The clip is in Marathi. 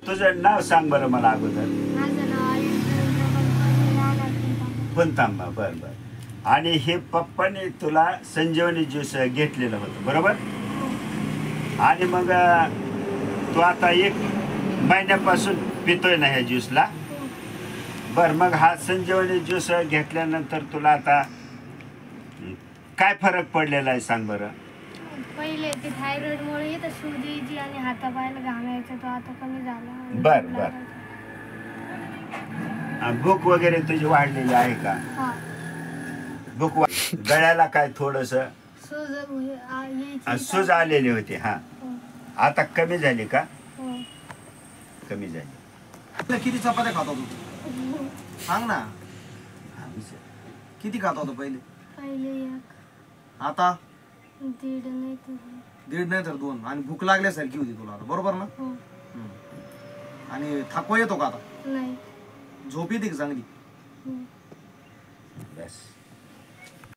तुझं नाव सांग बरं मला अगोदर. माझं नाव आहे पुणतांबा. बर बर. आणि हे पप्पाने तुला संजीवनी ज्यूस घेतलेलं होतं बरोबर. आणि मग तू आता 1 महिन्यापासून पितोय ना ह्या ज्यूसला. बर मग हा संजीवनी ज्यूस घेतल्यानंतर तुला आता काय फरक पडलेला आहे सांग बरं. पहिले ते थायरॉइडमुळे येतं सूज आणि हातापायाला घाम यायचा, तो आता कमी झाला. बर बर. भूक वगैरे तुझी वाढलेली आहे का. हा. भूक गळ्याला काय थोडस सूज सूज आलेली होती. हा हो. आता कमी झाली का. हो. कमी झाली. किती चपात्या खात होतो सांग ना. किती खात होतो पहिले. पहिले 1. आता 1.5 नाही तर 1.5 नाही तर 2. आणि भूक लागल्यासारखी होती तुला आता बरोबर ना. हो. आणि थकवा येतो का आता. नाही. झोप येते का चांगली. बस.